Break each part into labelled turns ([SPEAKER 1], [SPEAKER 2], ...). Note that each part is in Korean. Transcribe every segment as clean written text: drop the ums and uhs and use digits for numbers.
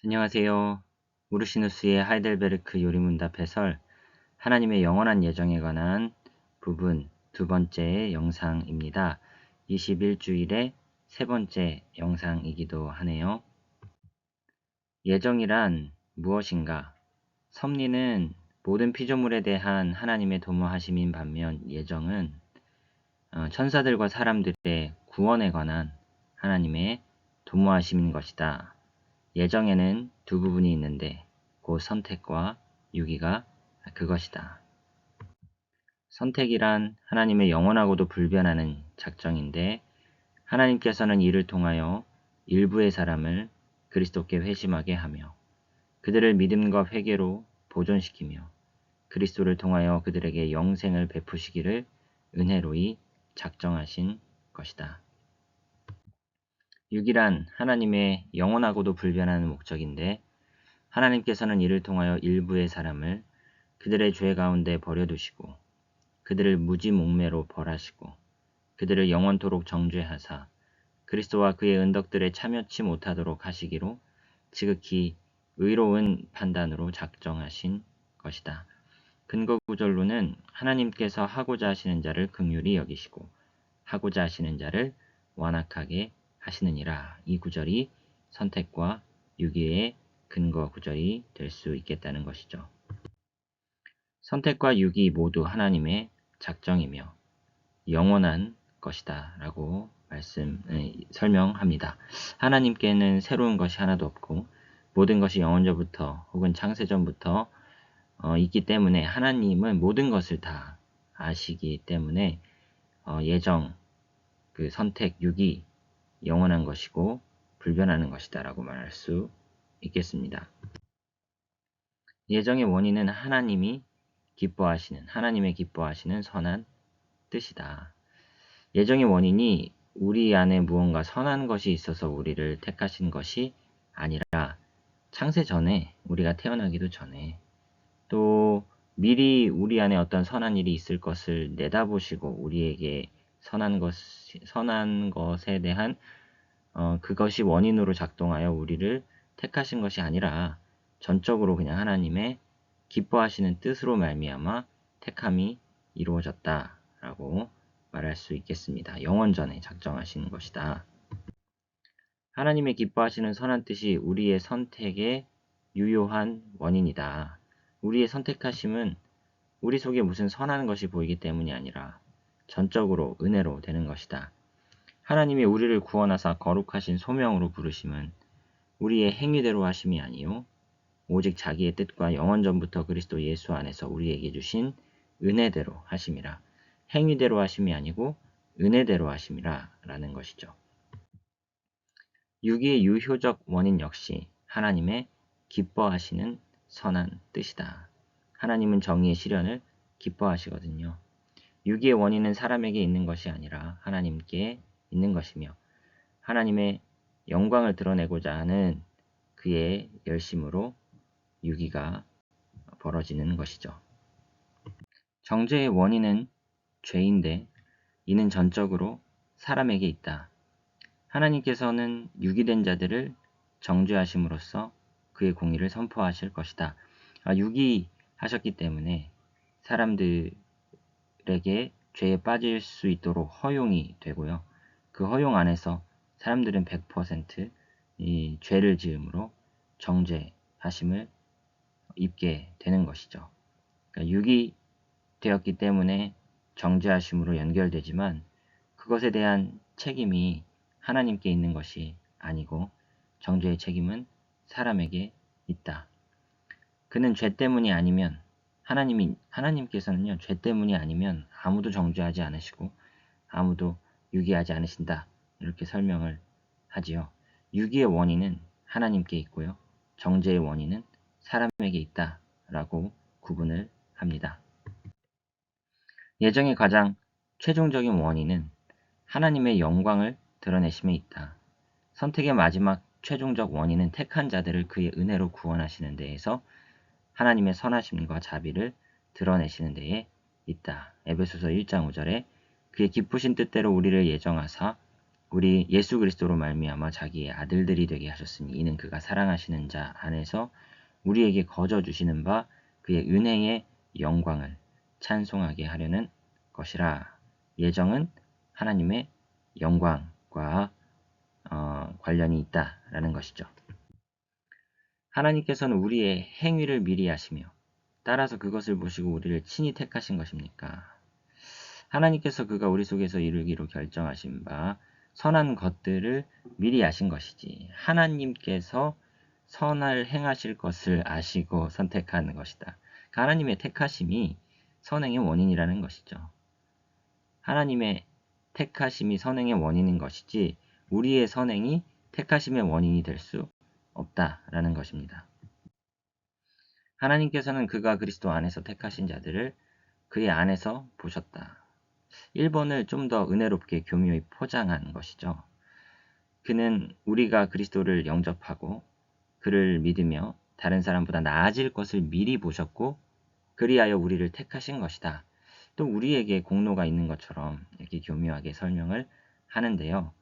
[SPEAKER 1] 안녕하세요. 우르시누스의 하이델베르크 요리문답 해설 하나님의 영원한 예정에 관한 부분 두 번째 영상입니다. 21주일의 세 번째 영상이기도 하네요. 예정이란 무엇인가? 섭리는 모든 피조물에 대한 하나님의 도모하심인 반면 예정은 천사들과 사람들의 구원에 관한 하나님의 도모하심인 것이다. 예정에는 두 부분이 있는데 곧 선택과 유기가 그것이다. 선택이란 하나님의 영원하고도 불변하는 작정인데 하나님께서는 이를 통하여 일부의 사람을 그리스도께 회심하게 하며 그들을 믿음과 회개로 보존시키며 그리스도를 통하여 그들에게 영생을 베푸시기를 은혜로이 작정하신 것이다. 유기란 하나님의 영원하고도 불변하는 목적인데 하나님께서는 이를 통하여 일부의 사람을 그들의 죄 가운데 버려두시고 그들을 무지 목매로 벌하시고 그들을 영원토록 정죄하사 그리스도와 그의 은덕들에 참여치 못하도록 하시기로 지극히 의로운 판단으로 작정하신 것이다. 근거 구절로는 하나님께서 하고자 하시는 자를 긍휼히 여기시고 하고자 하시는 자를 완악하게 하시느니라. 이 구절이 선택과 유기의 근거 구절이 될 수 있겠다는 것이죠. 선택과 유기 모두 하나님의 작정이며 영원한 것이다 라고 설명합니다. 하나님께는 새로운 것이 하나도 없고 모든 것이 영원전부터 혹은 창세전부터 있기 때문에 하나님은 모든 것을 다 아시기 때문에 예정, 그 선택, 유기 영원한 것이고 불변하는 것이다 라고 말할 수 있겠습니다. 예정의 원인은 하나님의 기뻐하시는 선한 뜻이다. 예정의 원인이 우리 안에 무언가 선한 것이 있어서 우리를 택하신 것이 아니라 창세 전에, 우리가 태어나기도 전에 또 미리 우리 안에 어떤 선한 일이 있을 것을 내다보시고 우리에게 선한 것에 대한 그것이 원인으로 작동하여 우리를 택하신 것이 아니라 전적으로 그냥 하나님의 기뻐하시는 뜻으로 말미암아 택함이 이루어졌다라고 말할 수 있겠습니다. 영원전에 작정하신 것이다. 하나님의 기뻐하시는 선한 뜻이 우리의 선택의 유효한 원인이다. 우리의 선택하심은 우리 속에 무슨 선한 것이 보이기 때문이 아니라 전적으로 은혜로 되는 것이다. 하나님이 우리를 구원하사 거룩하신 소명으로 부르심은 우리의 행위대로 하심이 아니요 오직 자기의 뜻과 영원전부터 그리스도 예수 안에서 우리에게 주신 은혜대로 하심이라. 행위대로 하심이 아니고 은혜대로 하심이라 라는 것이죠. 유기의 유효적 원인 역시 하나님의 기뻐하시는 선한 뜻이다. 하나님은 정의의 실현을 기뻐하시거든요. 유기의 원인은 사람에게 있는 것이 아니라 하나님께 있는 것이며 하나님의 영광을 드러내고자 하는 그의 열심으로 유기가 벌어지는 것이죠. 정죄의 원인은 죄인데 이는 전적으로 사람에게 있다. 하나님께서는 유기된 자들을 정죄하심으로써 그의 공의를 선포하실 것이다. 유기하셨기 때문에 사람들에게 죄에 빠질 수 있도록 허용이 되고요. 그 허용 안에서 사람들은 100% 이 죄를 지음으로 정죄하심을 입게 되는 것이죠. 그러니까 유기되었기 때문에 정죄하심으로 연결되지만 그것에 대한 책임이 하나님께 있는 것이 아니고 정죄의 책임은 사람에게 있다. 그는 죄 때문이 아니면 하나님께서는요, 죄 때문이 아니면 아무도 정죄하지 않으시고 아무도 유기하지 않으신다. 이렇게 설명을 하지요. 유기의 원인은 하나님께 있고요. 정죄의 원인은 사람에게 있다. 라고 구분을 합니다. 예정의 가장 최종적인 원인은 하나님의 영광을 드러내심에 있다. 선택의 마지막 최종적 원인은 택한 자들을 그의 은혜로 구원하시는 데에서 하나님의 선하심과 자비를 드러내시는 데에 있다. 에베소서 1장 5절에 그의 기쁘신 뜻대로 우리를 예정하사 우리 예수 그리스도로 말미암아 자기의 아들들이 되게 하셨으니 이는 그가 사랑하시는 자 안에서 우리에게 거저 주시는 바 그의 은혜의 영광을 찬송하게 하려는 것이라. 예정은 하나님의 영광과 관련이 있다라는 것이죠. 하나님께서는 우리의 행위를 미리 아시며 따라서 그것을 보시고 우리를 친히 택하신 것입니까? 하나님께서 그가 우리 속에서 이루기로 결정하신 바 선한 것들을 미리 아신 것이지 하나님께서 선을 행하실 것을 아시고 선택한 것이다. 그러니까 하나님의 택하심이 선행의 원인이라는 것이죠. 하나님의 택하심이 선행의 원인인 것이지 우리의 선행이 택하심의 원인이 될 수 없다라는 것입니다. 하나님께서는 그가 그리스도 안에서 택하신 자들을 그의 안에서 보셨다. 1번을 좀 더 은혜롭게 교묘히 포장한 것이죠. 그는 우리가 그리스도를 영접하고 그를 믿으며 다른 사람보다 나아질 것을 미리 보셨고 그리하여 우리를 택하신 것이다. 또 우리에게 공로가 있는 것처럼 이렇게 교묘하게 설명을 하는데요.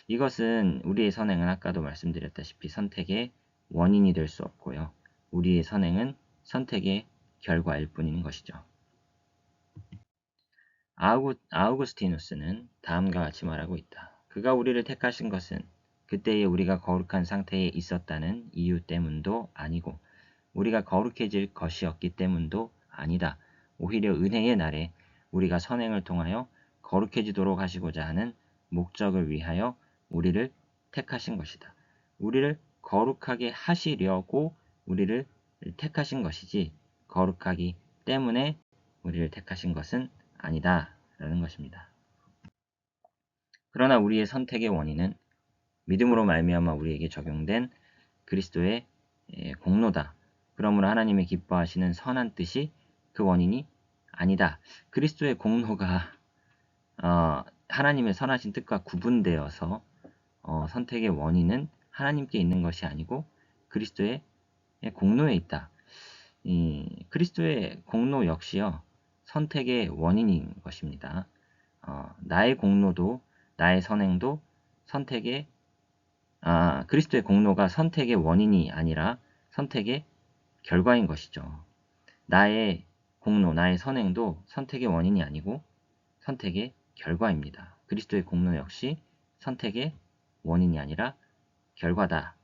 [SPEAKER 1] 이것은 우리의 선행은 아까도 말씀드렸다시피 선택의 원인이 될 수 없고요. 우리의 선행은 선택의 결과일 뿐인 것이죠. 아우구스티누스는 다음과 같이 말하고 있다. 그가 우리를 택하신 것은 그때에 우리가 거룩한 상태에 있었다는 이유 때문도 아니고 우리가 거룩해질 것이었기 때문도 아니다. 오히려 은혜의 날에 우리가 선행을 통하여 거룩해지도록 하시고자 하는 목적을 위하여 우리를 택하신 것이다. 우리를 거룩하게 하시려고 우리를 택하신 것이지 거룩하기 때문에 우리를 택하신 것은 아니다 라는 것입니다. 그러나 우리의 선택의 원인은 믿음으로 말미암아 우리에게 적용된 그리스도의 공로다. 그러므로 하나님의 기뻐하시는 선한 뜻이 그 원인이 아니다. 그리스도의 공로가 하나님의 선하신 뜻과 구분되어서 선택의 원인은 하나님께 있는 것이 아니고 그리스도의 공로에 있다. 그리스도의 공로 역시요 선택의 원인인 것입니다. 나의 공로도 나의 선행도 그리스도의 공로가 선택의 원인이 아니라 선택의 결과인 것이죠. 나의 공로, 나의 선행도 선택의 원인이 아니고 선택의 결과입니다. 그리스도의 공로 역시 선택의 원인이 아니라 결과다.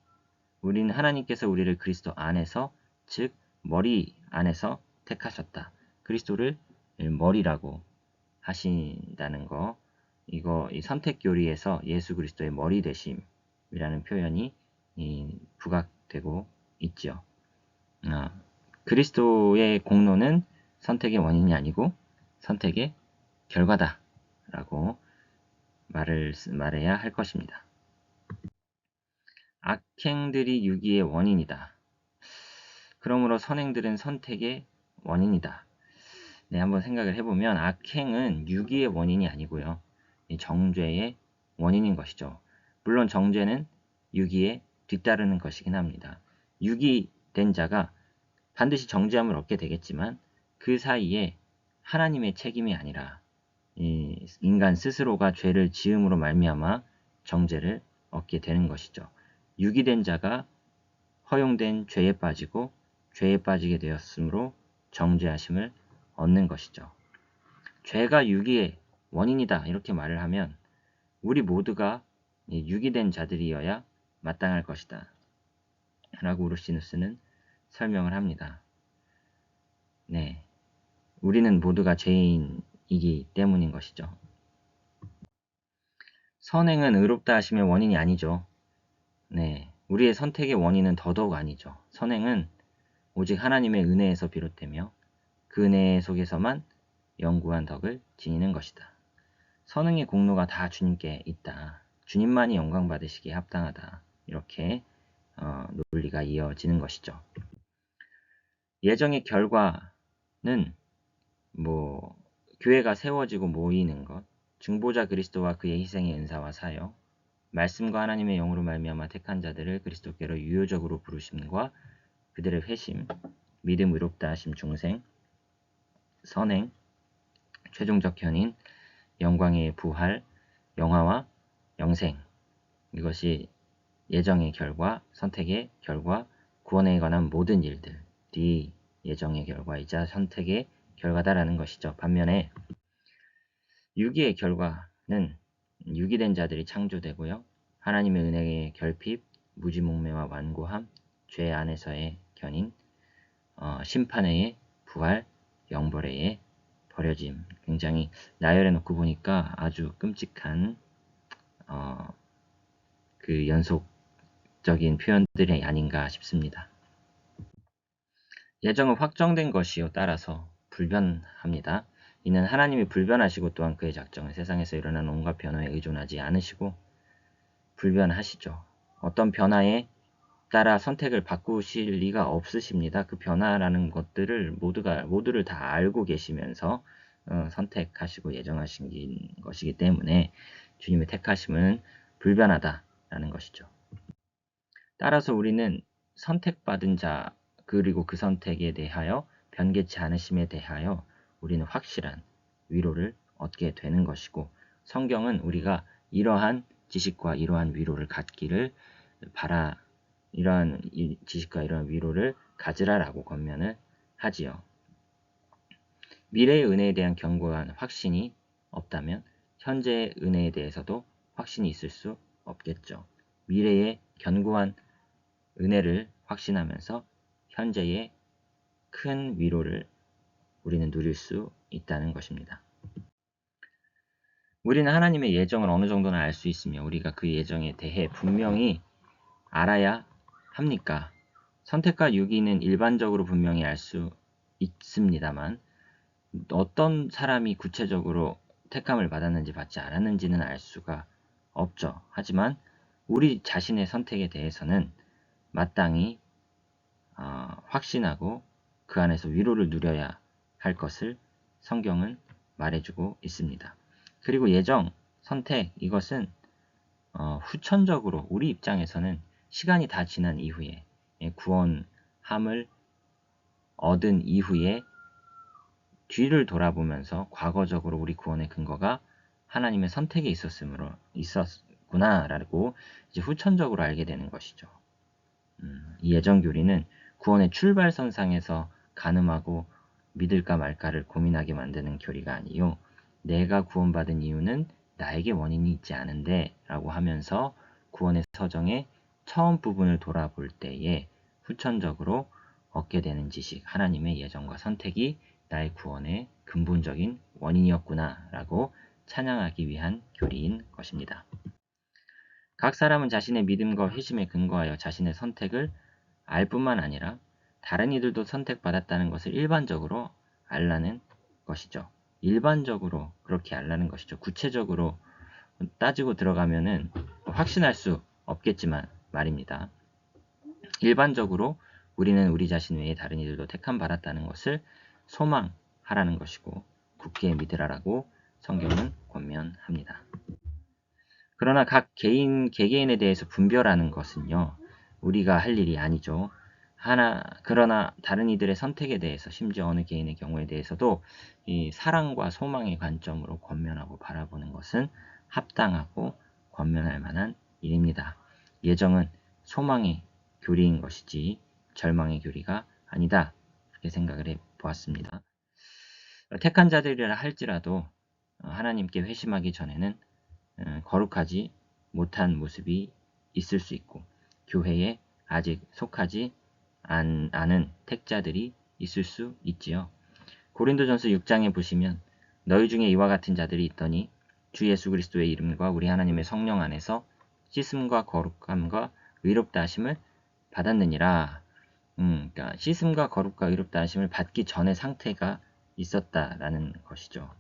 [SPEAKER 1] 우리는 하나님께서 우리를 그리스도 안에서, 즉 머리 안에서 택하셨다. 그리스도를 머리라고 하신다는 거, 이 선택 교리에서 예수 그리스도의 머리 되심이라는 표현이 부각되고 있죠. 그리스도의 공로는 선택의 원인이 아니고 선택의 결과다라고 말해야 할 것입니다. 악행들이 유기의 원인이다. 그러므로 선행들은 선택의 원인이다. 네, 한번 생각을 해보면 악행은 유기의 원인이 아니고요. 정죄의 원인인 것이죠. 물론 정죄는 유기에 뒤따르는 것이긴 합니다. 유기된 자가 반드시 정죄함을 얻게 되겠지만 그 사이에 하나님의 책임이 아니라 인간 스스로가 죄를 지음으로 말미암아 정죄를 얻게 되는 것이죠. 유기된 자가 허용된 죄에 빠지고 죄에 빠지게 되었으므로 정죄하심을 얻는 것이죠. 죄가 유기의 원인이다 이렇게 말을 하면 우리 모두가 유기된 자들이어야 마땅할 것이다 라고 우르시누스는 설명을 합니다. 네, 우리는 모두가 죄인이기 때문인 것이죠. 선행은 의롭다 하심의 원인이 아니죠. 네, 우리의 선택의 원인은 더더욱 아니죠. 선행은 오직 하나님의 은혜에서 비롯되며 그 은혜 속에서만 영구한 덕을 지니는 것이다. 선행의 공로가 다 주님께 있다. 주님만이 영광 받으시기에 합당하다. 이렇게 논리가 이어지는 것이죠. 예정의 결과는 교회가 세워지고 모이는 것, 중보자 그리스도와 그의 희생의 은사와 사역, 말씀과 하나님의 영으로 말미암아 택한 자들을 그리스도께로 유효적으로 부르심과 그들의 회심, 믿음 의롭다 하심 중생, 선행, 최종적 현인, 영광의 부활, 영화와 영생, 이것이 예정의 결과, 선택의 결과, 구원에 관한 모든 일들이 예정의 결과이자 선택의 결과다라는 것이죠. 반면에 유기의 결과는 유기된 자들이 창조되고요. 하나님의 은혜의 결핍, 무지몽매와 완고함, 죄 안에서의 견인, 심판의 부활, 영벌의 버려짐. 굉장히 나열해 놓고 보니까 아주 끔찍한 그 연속적인 표현들이 아닌가 싶습니다. 예정은 확정된 것이요 따라서 불변합니다. 이는 하나님이 불변하시고 또한 그의 작정은 세상에서 일어나는 온갖 변화에 의존하지 않으시고 불변하시죠. 어떤 변화에 따라 선택을 바꾸실 리가 없으십니다. 그 변화라는 것들을 모두를 다 알고 계시면서 선택하시고 예정하신 것이기 때문에 주님의 택하심은 불변하다라는 것이죠. 따라서 우리는 선택받은 자 그리고 그 선택에 대하여 변개치 않으심에 대하여 우리는 확실한 위로를 얻게 되는 것이고 성경은 우리가 이러한 지식과 이러한 위로를 갖기를 이러한 지식과 이러한 위로를 가지라라고 권면을 하지요. 미래의 은혜에 대한 견고한 확신이 없다면 현재의 은혜에 대해서도 확신이 있을 수 없겠죠. 미래의 견고한 은혜를 확신하면서 현재의 큰 위로를 우리는 누릴 수 있다는 것입니다. 우리는 하나님의 예정을 어느 정도는 알 수 있으며 우리가 그 예정에 대해 분명히 알아야 합니까? 선택과 유기는 일반적으로 분명히 알 수 있습니다만 어떤 사람이 구체적으로 택함을 받았는지 받지 않았는지는 알 수가 없죠. 하지만 우리 자신의 선택에 대해서는 마땅히 확신하고 그 안에서 위로를 누려야 할 것을 성경은 말해주고 있습니다. 그리고 예정, 선택 이것은 후천적으로 우리 입장에서는 시간이 다 지난 이후에 구원함을 얻은 이후에 뒤를 돌아보면서 과거적으로 우리 구원의 근거가 하나님의 선택에 있었구나라고 이제 후천적으로 알게 되는 것이죠. 이 예정 교리는 구원의 출발선상에서 가늠하고 믿을까 말까를 고민하게 만드는 교리가 아니요. 내가 구원받은 이유는 나에게 원인이 있지 않은데 라고 하면서 구원의 서정의 처음 부분을 돌아볼 때에 후천적으로 얻게 되는 지식, 하나님의 예정과 선택이 나의 구원의 근본적인 원인이었구나 라고 찬양하기 위한 교리인 것입니다. 각 사람은 자신의 믿음과 회심에 근거하여 자신의 선택을 알 뿐만 아니라 다른 이들도 선택받았다는 것을 일반적으로 알라는 것이죠. 일반적으로 그렇게 알라는 것이죠. 구체적으로 따지고 들어가면은 확신할 수 없겠지만 말입니다. 일반적으로 우리는 우리 자신 외에 다른 이들도 택함 받았다는 것을 소망하라는 것이고 굳게 믿으라라고 성경은 권면합니다. 그러나 각 개개인에 대해서 분별하는 것은요, 우리가 할 일이 아니죠. 그러나 다른 이들의 선택에 대해서, 심지어 어느 개인의 경우에 대해서도 이 사랑과 소망의 관점으로 권면하고 바라보는 것은 합당하고 권면할 만한 일입니다. 예정은 소망의 교리인 것이지 절망의 교리가 아니다. 그렇게 생각을 해 보았습니다. 택한 자들이라 할지라도 하나님께 회심하기 전에는 거룩하지 못한 모습이 있을 수 있고 교회에 아직 속하지 않은 택자들이 있을 수 있지요. 고린도전서 6장에 보시면 너희 중에 이와 같은 자들이 있더니 주 예수 그리스도의 이름과 우리 하나님의 성령 안에서 씻음과 거룩함과 의롭다 하심을 받았느니라. 그러니까 씻음과 거룩과 의롭다 하심을 받기 전의 상태가 있었다라는 것이죠.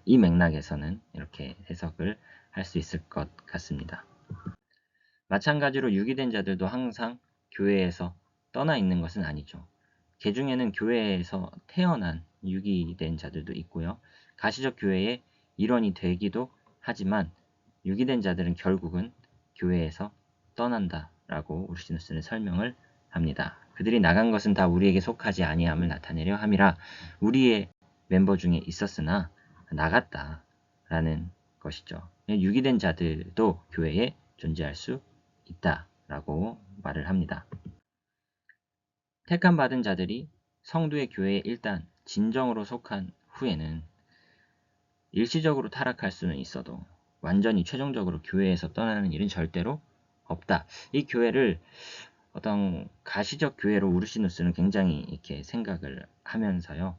[SPEAKER 1] 이 맥락에서는 이렇게 해석을 할 수 있을 것 같습니다. 마찬가지로 유기된 자들도 항상 교회에서 떠나 있는 것은 아니죠. 개 중에는 교회에서 태어난 유기된 자들도 있고요. 가시적 교회의 일원이 되기도 하지만 유기된 자들은 결국은 교회에서 떠난다라고 우르시누스는 설명을 합니다. 그들이 나간 것은 다 우리에게 속하지 아니함을 나타내려 함이라 우리의 멤버 중에 있었으나 나갔다라는 것이죠. 유기된 자들도 교회에 존재할 수 있다라고 말을 합니다. 택함 받은 자들이 성도의 교회에 일단 진정으로 속한 후에는 일시적으로 타락할 수는 있어도 완전히 최종적으로 교회에서 떠나는 일은 절대로 없다. 이 교회를 어떤 가시적 교회로 우르시누스는 굉장히 이렇게 생각을 하면서요.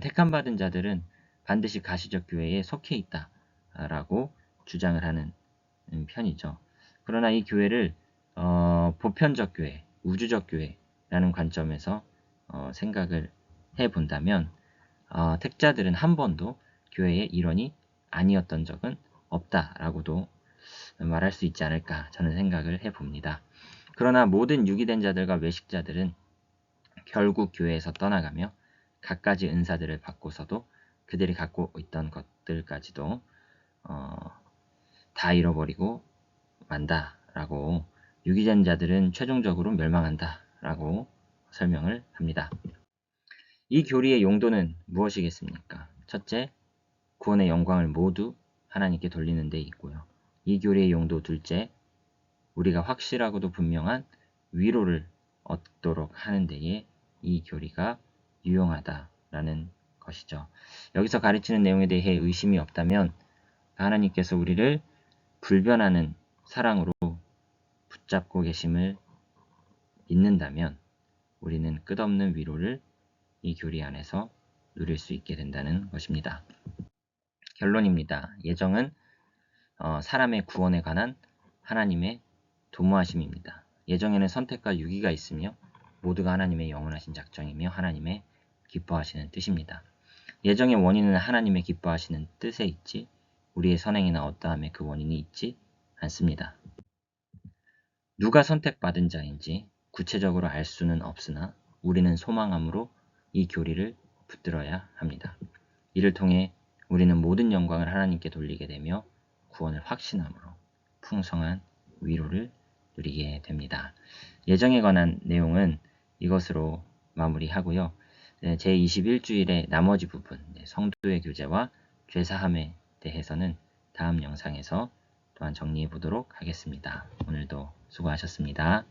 [SPEAKER 1] 택함 받은 자들은 반드시 가시적 교회에 속해 있다라고 주장을 하는 편이죠. 그러나 이 교회를 보편적 교회, 우주적 교회라는 관점에서 생각을 해본다면 택자들은 한 번도 교회의 일원이 아니었던 적은 없다라고도 말할 수 있지 않을까 저는 생각을 해봅니다. 그러나 모든 유기된 자들과 외식자들은 결국 교회에서 떠나가며 갖가지 은사들을 받고서도 그들이 갖고 있던 것들까지도 다 잃어버리고 만다라고, 유기된 자들은 최종적으로 멸망한다라고 설명을 합니다. 이 교리의 용도는 무엇이겠습니까? 첫째, 구원의 영광을 모두 하나님께 돌리는 데 있고요. 이 교리의 용도 둘째, 우리가 확실하고도 분명한 위로를 얻도록 하는 데에 이 교리가 유용하다라는 것이죠. 여기서 가르치는 내용에 대해 의심이 없다면 하나님께서 우리를 불변하는 사랑으로 붙잡고 계심을 믿는다면 우리는 끝없는 위로를 이 교리 안에서 누릴 수 있게 된다는 것입니다. 결론입니다. 예정은 사람의 구원에 관한 하나님의 도모하심입니다. 예정에는 선택과 유기가 있으며 모두가 하나님의 영원하신 작정이며 하나님의 기뻐하시는 뜻입니다. 예정의 원인은 하나님의 기뻐하시는 뜻에 있지 우리의 선행이나 어떠함에 그 원인이 있지 않습니다. 누가 선택받은 자인지 구체적으로 알 수는 없으나 우리는 소망함으로 이 교리를 붙들어야 합니다. 이를 통해 우리는 모든 영광을 하나님께 돌리게 되며 구원을 확신함으로 풍성한 위로를 누리게 됩니다. 예정에 관한 내용은 이것으로 마무리하고요. 제21주일의 나머지 부분, 성도의 교제와 죄사함에 대해서는 다음 영상에서 또한 정리해 보도록 하겠습니다. 오늘도 수고하셨습니다.